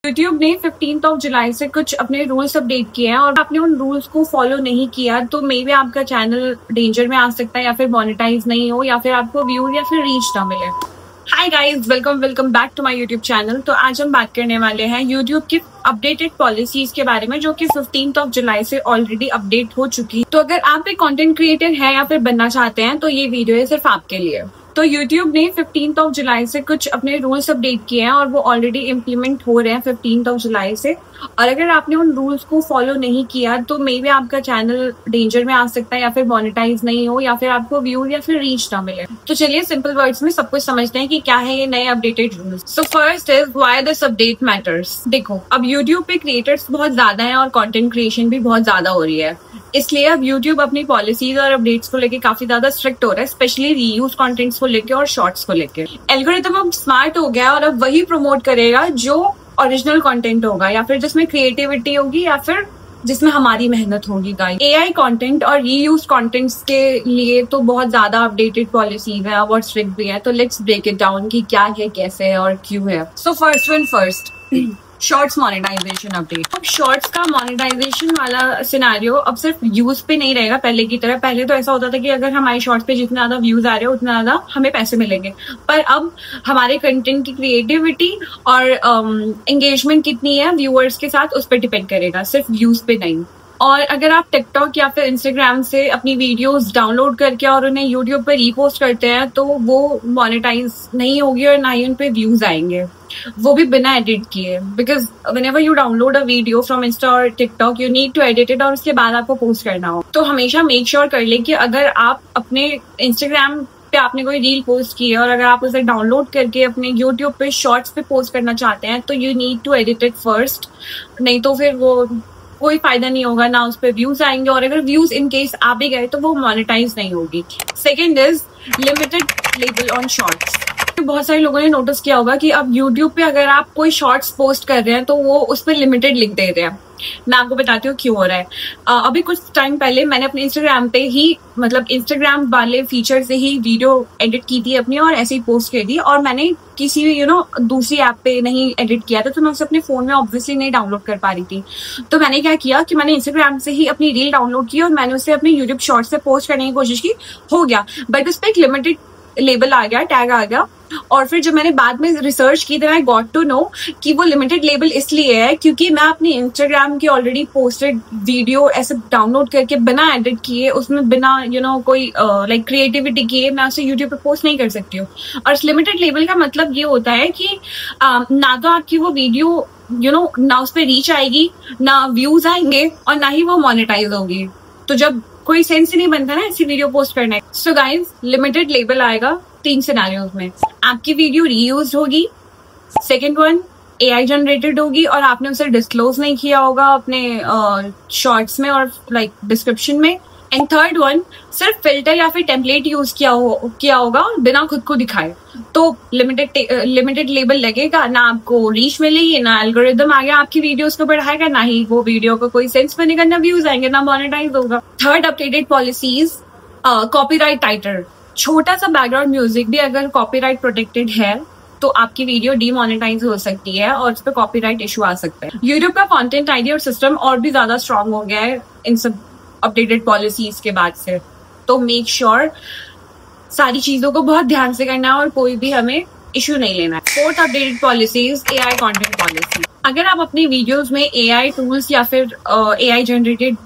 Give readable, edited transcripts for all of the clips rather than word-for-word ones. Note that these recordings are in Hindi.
यूट्यूब ने 15 जुलाई से कुछ अपने रूल्स अपडेट किए हैं और आपने उन रूल्स को फॉलो नहीं किया तो मे बी आपका चैनल डेंजर में आ सकता है या फिर मोनेटाइज नहीं हो या फिर आपको व्यू या फिर रीच ना मिले। Hi guys, welcome back to my YouTube channel. तो आज हम बात करने वाले हैं यूट्यूब की अपडेटेड पॉलिसीज के बारे में जो कि 15 जुलाई से ऑलरेडी अपडेट हो चुकी है। तो अगर आप एक कंटेंट क्रिएटर हैं या फिर बनना चाहते हैं तो ये वीडियो है सिर्फ आपके लिए। तो यूट्यूब ने 15 जुलाई से कुछ अपने रूल्स अपडेट किए हैं और वो ऑलरेडी इम्प्लीमेंट हो रहे हैं 15 जुलाई से। और अगर आपने उन रूल्स को फॉलो नहीं किया तो मे बी आपका चैनल डेंजर में आ सकता है या फिर मोनेटाइज नहीं हो या फिर आपको व्यू या फिर रीच ना मिले। तो चलिए सिंपल वर्ड्स में सब कुछ समझते हैं कि क्या है ये नए updated rules. So first is why this update matters. देखो, अब यूट्यूब पे क्रिएटर्स बहुत ज्यादा हैं और कंटेंट क्रिएशन भी बहुत ज्यादा हो रही है, इसलिए अब यूट्यूब अपनी पॉलिसीज और अपडेट्स को लेके काफी ज्यादा स्ट्रिक्ट हो रहा है, स्पेशली रीयूज कंटेंट्स को लेके और शॉर्ट्स को लेके। एल्गोरिथम अब स्मार्ट हो गया और अब वही प्रमोट करेगा जो ओरिजिनल कंटेंट होगा या फिर जिसमें क्रिएटिविटी होगी या फिर जिसमें हमारी मेहनत होगी। गाइस, एआई कंटेंट और रीयूज कंटेंट्स के लिए तो बहुत ज्यादा अपडेटेड पॉलिसीज है और स्ट्रिक्ट भी है। तो लेट्स ब्रेक इट डाउन कि क्या है, कैसे है और क्यों है। So first shorts monetization update. अब शॉर्ट्स का मोनेटाइजेशन वाला सिनेरियो अब सिर्फ व्यूज पे नहीं रहेगा पहले की तरह। पहले तो ऐसा होता था कि अगर हमारे शॉर्ट्स पे जितना ज्यादा व्यूज आ रहे हैं उतना ज्यादा हमें पैसे मिलेंगे, पर अब हमारे कंटेंट की क्रिएटिविटी और एंगेजमेंट कितनी है व्यूअर्स के साथ उस पर डिपेंड करेगा, सिर्फ व्यूज पे नहीं। और अगर आप टिकटॉक या फिर इंस्टाग्राम से अपनी वीडियोस डाउनलोड करके और उन्हें यूट्यूब पर रीपोस्ट करते हैं तो वो मोनेटाइज नहीं होगी और ना ही उन पे व्यूज आएंगे, वो भी बिना एडिट किए। Because whenever you download a video from Insta or TikTok you need to edit it और उसके बाद आपको पोस्ट करना हो। तो हमेशा मेक श्योर कर ले कि अगर आप अपने इंस्टाग्राम पे आपने कोई रील पोस्ट की है और अगर आप उसे डाउनलोड करके अपने यूट्यूब पे शॉर्ट्स पे पोस्ट करना चाहते हैं तो you need to edit it first, नहीं तो फिर वो कोई फायदा नहीं होगा, ना उस पर व्यूज आएंगे और अगर व्यूज इन केस आ भी गए तो वो मोनेटाइज नहीं होगी। Second is limited label on shorts. बहुत सारे लोगों ने नोटिस किया होगा कि अब यूट्यूब पे अगर आप कोई शॉर्ट्स पोस्ट कर रहे हैं तो वो उस पर लिमिटेड लिख दे रहे हैं। मैं आपको बताती हूँ क्यों हो रहा है। अभी कुछ टाइम पहले मैंने अपने इंस्टाग्राम पे ही इंस्टाग्राम वाले फीचर से ही वीडियो एडिट की थी अपनी और ऐसे ही पोस्ट कर दी और मैंने किसी दूसरी ऐप पे नहीं एडिट किया था तो मैं उसे अपने फोन में ऑब्वियसली नहीं डाउनलोड कर पा रही थी। तो मैंने क्या किया कि मैंने इंस्टाग्राम से ही अपनी रील डाउनलोड की और मैंने उसे अपने यूट्यूब शॉर्ट्स से पोस्ट करने की कोशिश की, हो गया, बट उस पर एक लिमिटेड लेबल आ गया, टैग आ गया। और फिर जब मैंने बाद में रिसर्च की तो आई गॉट टू नो कि वो लिमिटेड लेबल इसलिए है क्योंकि मैं अपनी इंस्टाग्राम की ऑलरेडी पोस्टेड वीडियो ऐसे डाउनलोड करके बिना एडिट किए उसमें बिना कोई क्रिएटिविटी किए मैं उसे यूट्यूब पे पोस्ट नहीं कर सकती हूँ। और इस लिमिटेड लेबल का मतलब ये होता है कि ना तो आपकी वो वीडियो ना उस पर रीच आएगी, ना व्यूज आएंगे और ना ही वो मोनेटाइज होगी। तो जब कोई सेंस ही नहीं बनता ना ऐसी वीडियो पोस्ट करने। सो गाइज, लिमिटेड लेबल आएगा 3 सिनेरियोज में। आपकी वीडियो रीयूज होगी, सेकेंड वन एआई जनरेटेड होगी और आपने उसे डिस्क्लोज नहीं किया होगा अपने शॉर्ट्स में और डिस्क्रिप्शन में, एंड थर्ड वन सिर्फ फिल्टर या फिर टेम्पलेट यूज किया होगा बिना खुद को दिखाए। तो लिमिटेड लेबल लगेगा, ना आपको रीच मिलेगी, ना एल्गोरिदम आगे आपकी वीडियोस को बढ़ाएगा, ना ही वो वीडियो का कोई सेंस बनेगा, ना व्यूज आएंगे, ना मोनेटाइज होगा। Third updated policies, copyright title. छोटा सा बैकग्राउंड म्यूजिक भी अगर कॉपीराइट प्रोटेक्टेड है तो आपकी वीडियो डीमोनेटाइज हो सकती है और उस पर कॉपीराइट इशू आ सकता है। यूट्यूब का कंटेंट आईडी और सिस्टम और भी ज्यादा स्ट्रांग हो गया है इन सब अपडेटेड पॉलिसीज के बाद से। तो मेक श्योर सारी चीजों को बहुत ध्यान से करना है और कोई भी हमें इशू नहीं लेना है। Fourth updated policies, AI content policy. अगर आप अपनी वीडियोस में एआई टूल्स या फिर एआई जनरेटेड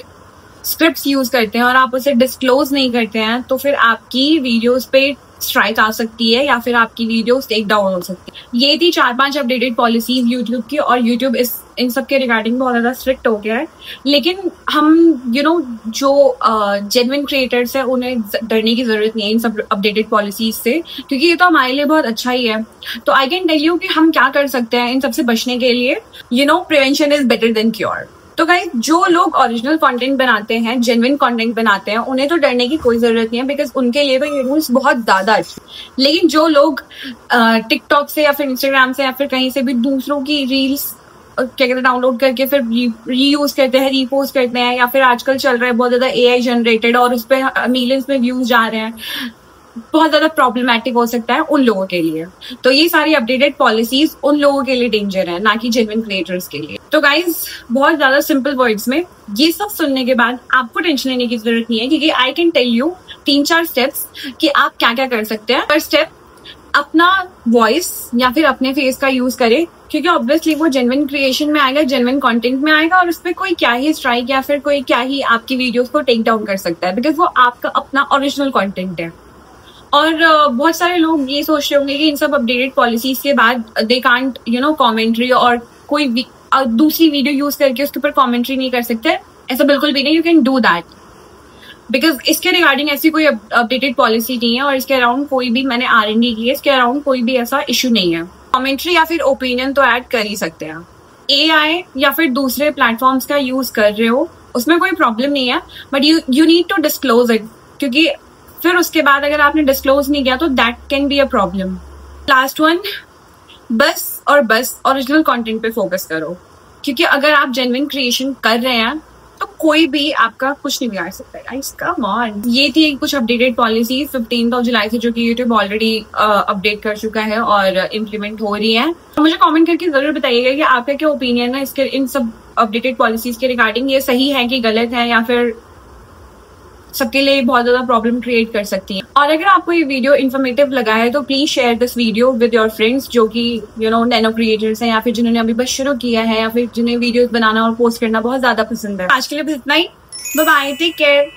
स्क्रिप्ट्स यूज करते हैं और आप उसे डिस्क्लोज नहीं करते हैं तो फिर आपकी वीडियोस पे स्ट्राइक आ सकती है या फिर आपकी वीडियोस टेक डाउन हो सकती है। ये थी 4-5 अपडेटेड पॉलिसीज यूट्यूब की और यूट्यूब इन सब के रिगार्डिंग बहुत ज्यादा स्ट्रिक्ट हो गया है। लेकिन हम जो जेन्युइन क्रिएटर्स हैं उन्हें डरने की जरूरत नहीं है इन सब अपडेटेड पॉलिसीज से, क्योंकि ये तो हमारे लिए बहुत अच्छा ही है। तो आई कैन टेल यू कि हम क्या कर सकते हैं इन सबसे बचने के लिए। Prevention is better than cure. तो गाइस, जो लोग ओरिजिनल कंटेंट बनाते हैं, जेन्युइन कंटेंट बनाते हैं, उन्हें तो डरने की कोई जरूरत नहीं है बिकॉज उनके लिए तो ये रूल्स बहुत ज्यादा अच्छे। लेकिन जो लोग टिकटॉक से या फिर इंस्टाग्राम से या फिर कहीं से भी दूसरों की रील्स क्या कहते हैं डाउनलोड करके फिर रीयूज करते हैं, रीपोस्ट करते हैं, या फिर आजकल चल रहा है बहुत ज्यादा एआई जनरेटेड और उस पर मिलियंस में व्यूज जा रहे हैं, बहुत ज्यादा प्रॉब्लमेटिक हो सकता है उन लोगों के लिए। तो ये सारी अपडेटेड पॉलिसीज उन लोगों के लिए डेंजर है, ना कि जेन्युइन क्रिएटर्स के लिए। तो गाइज, बहुत ज्यादा सिंपल वर्ड्स में ये सब सुनने के बाद आपको टेंशन लेने की जरूरत नहीं है, क्योंकि I can tell you 3-4 steps कि आप क्या क्या कर सकते हैं। फर्स्ट स्टेप, अपना वॉइस या फिर अपने फेस का यूज करें, क्योंकि ऑब्वियसली वो जेन्युइन क्रिएशन में आएगा, जेन्युइन कंटेंट में आएगा, और उस पर कोई क्या ही स्ट्राइक या फिर कोई क्या ही आपकी वीडियोस को टेक डाउन कर सकता है, बिकॉज वो आपका अपना ओरिजिनल कंटेंट है। और बहुत सारे लोग ये सोच रहे होंगे कि इन सब अपडेटेड पॉलिसीज के बाद दे कांट कमेंट्री और कोई दूसरी वीडियो यूज करके उसके ऊपर कमेंट्री नहीं कर सकते। ऐसा बिल्कुल भी नहीं, you can do that, because इसके रिगार्डिंग ऐसी कोई अपडेटेड पॉलिसी नहीं है, और इसके अराउंड कोई भी मैंने R&D की है, इसके अराउंड कोई भी ऐसा इशू नहीं है। कमेंट्री या फिर ओपिनियन तो ऐड कर ही सकते हैं। AI या फिर दूसरे प्लेटफॉर्म्स का यूज कर रहे हो, उसमें कोई प्रॉब्लम नहीं है, but you need to disclose it, क्योंकि फिर उसके बाद अगर आपने डिस्क्लोज नहीं किया तो that can be a problem. Last one, बस और बस ओरिजिनल कंटेंट पे फोकस करो, क्योंकि अगर आप जेन्युइन क्रिएशन कर रहे हैं तो कोई भी आपका कुछ नहीं बिगाड़ सकता है। Guys come on. ये थी कुछ अपडेटेड पॉलिसी 15 जुलाई से, जो कि यूट्यूब ऑलरेडी अपडेट कर चुका है और इम्प्लीमेंट हो रही है। तो मुझे कमेंट करके जरूर बताइएगा कि आपका क्या ओपिनियन है इसके, इन सब अपडेटेड पॉलिसीज के रिगार्डिंग। ये सही है कि गलत है, या फिर सबके लिए बहुत ज्यादा प्रॉब्लम क्रिएट कर सकती है। और अगर आपको ये वीडियो इन्फॉर्मेटिव लगा है तो please share this video with your friends, जो कि नैनो क्रिएटर्स हैं, या फिर जिन्होंने अभी बस शुरू किया है, या फिर जिन्हें वीडियोस बनाना और पोस्ट करना बहुत ज्यादा पसंद है। आज के लिए बस इतना ही। Bye bye, take care.